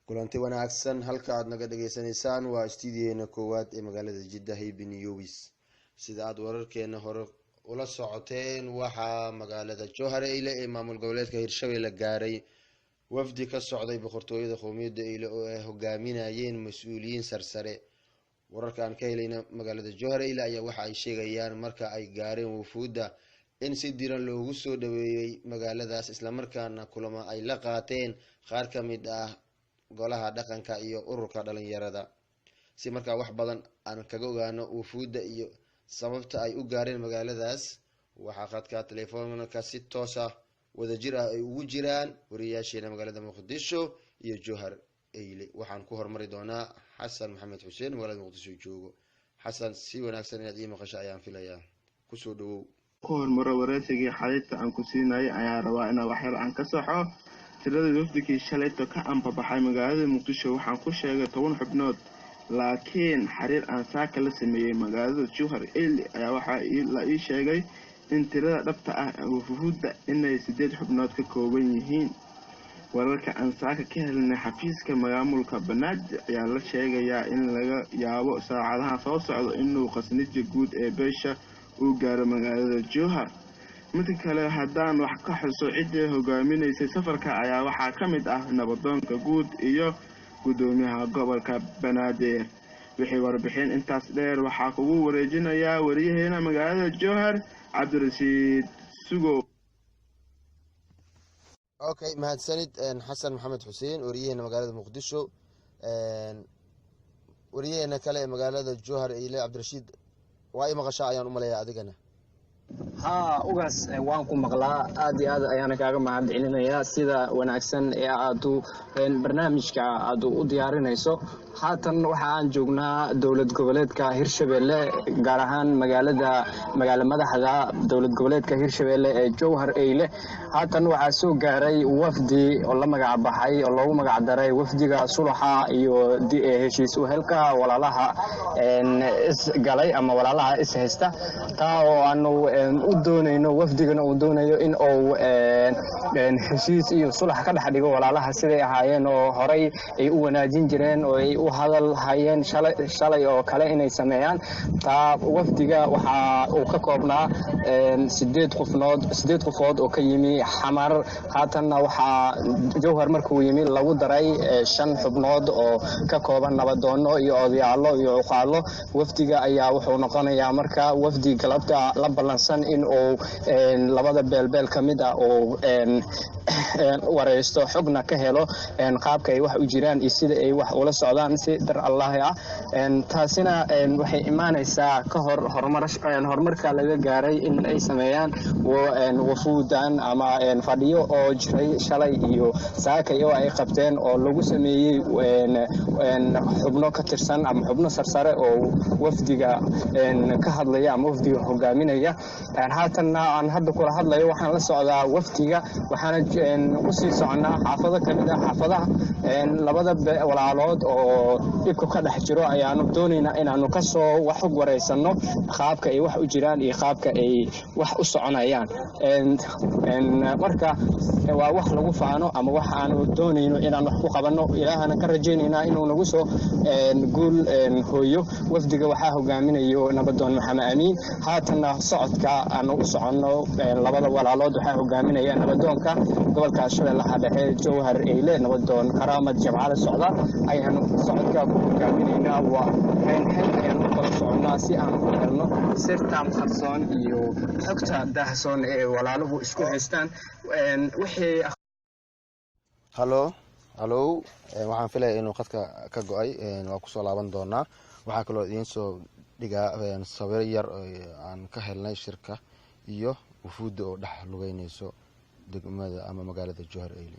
kulanti wanaagsan halka aad naga dhageysanaysaan waa stuudiyeena koowaad ee magaalada Jidda Hayben Yowis sida aad wararkeena hore ula socoteen waxaa magaalada Jowhar ee maamul goboleedka Hirshabelle gaaray wafdi ka socday boqortooyada qowmiyadda Eyle oo ay hogaaminayeen mas'uuliyiin sarsare wararkan ka helayna magaalada Jowhar ayaa waxa ay sheegayaan marka ay gaareen wufuudda in si diran loogu soo dhaweeyay magaaladaas isla markaana kulamo ay la qaateen qaar ka mid ah golaha dhaqanka iyo ururka dhalinyarada si markaa wax badan aan kaga ogaano wufuudda iyo sababta ay u gaareen magaaladaas waxaa khadka telefoonka si toos ah wadajir ah ay ugu jiraan wariyaasheena magaalada Muqdisho iyo Jowhar Eyle waxaan ku hormari doonaa Xasan Maxamed Xuseen magaalada Muqdisho joogo Xasan si wanaagsan inaad ii maqasho ayaan filayaa ku soo dhawow hormaro wareysigii xariirta aan ku siinay ayaa rabaa inaan wax yar aan ka saxo tirada wafdigii shalayto ka anbabaxay magaalada Muqdisho waxaan ku sheegay 10 xubnood laakiin xariir aan saaka la sameeyay magaalada Jowhar Eyle ayaa waxa la ii sheegay in tirada dhabta ah wufuudda inay 8 xubnood ka kooban yihiin wararka aan saaka ka helnay xafiiska maamulka Banaadir ayaa la sheegayaa in laga yaabo saacadaha soo socdo inuu qasnida guud ee beesha uu gaaro magaalada Jowhar mid kale haddaan wax ka xuso cidii hogaaminaysay safarka ayaa waxaa ka mid ah nabadoonka guud iyo gudoomiyaha gobolka Banaadir wixii warbixin intaas dheer waxaa kugu wareejinayaa wariyaheena magaalada Jowhar Cabdirashiid Sugo okay mahadsanid Xasan Maxamed Xuseen wariyaheena magaalada Muqdisho wariyaheena kale ee magaalada Jowhar Eyle Cabdirashiid waa ay maqashaa ayaan u maleeyaa adigana ugaas waan ku maqlaa aad iyo aad ayaan kaaga mahadcelinayaa sida wanaagsan ee aad barnaamijka aad u diyaarinayso haatan waxa aan joognaa dawlad goboleedka Hirshabelle gaar ahaan magaala madaxda dawlad goboleedka Hirshabelle ee Jowhar Eyle haatan waxa soo gaaray wafdi oo la magac baxay oo loogu magac daray wafdiga Sulaxa iyo heshiis u helka walaalaha is galay ama walaalaha is haysta taa oo aanu u doonayno wafdigana uu doonayo in uu heshiis iyo sulax ka dhex dhigo walaalaha siday ahaayeen oo horay ay u wanaajin jireen oo ay u hadal hayeen shalay oo kale inay sameeyaan taa wafdiga waxa uu ka koobnaa 8 qofood oo ka yimi xamar haatanna waxa Jowhar markuu yimi lagu daray 5 xubnood oo ka kooban nabadoono iyo odayaalo iyo uqaalo wafdiga ayaa wuxuu noqonayaa marka wafdi galabta la balansan in uu labada beelbeel kamid ah oo wareysto xogna ka helo qaabka ay wax u jiraan iyo sida ay wax ula socdaan si dar Allah ah taasina waxay imaanaysaa ka hor horumarka laga gaaray in ay sameeyaan wafuudan ama fadhiyo oo jiray shalay iyo saaka iyo ay qabteen oo lagu sameeyay xubno ka tirsan ama xubno sarsare oo wafdiga ka hadlaya ama wafdiga hogaaminaya haatan aan hadda kula hadlayo waxaan la socdaa wafdiga waxaana u sii soconaa xaafado kamid ah xaafadaha labada walaalood oo dhibka ka dhex jiro ayaanu doonaynaa inaanu ka soo wax u wareysano qaabka ay wax u jiraan iyo qaabka ay wax u soconayaan marka waa wax lagu faano ama wax aanu doonayno inaan wax ku qabano ilaahana ka rajaynaynaa inuu nagu soo guul hooyo wafdiga waxaa hogaaminayo nabadoon Maxamed Amiin haatan socodka aanu u socono labada walaalood waxaa hogaaminaya nabadoonka gobolka Shabeellaha Dhexe Jowhar Eyle nabadoon Karaamad Jamcada socda ayaan socodka ku hogaaminaynaa waa ayaan kala soconaa si aan u helno sirta qarsoon iyo xogta daahsoon ee walaaluhu isku haystaan wixii halo waxaan filayaa inuu qadka ka go'ay waa ku soo laaban doonaa waxaa kaloo idin soo dhigaa sawir yar oo aan ka helnay shirka iyo wufuudda oo dhex lugeynayso degmada ama magaalada Jowhar Eyle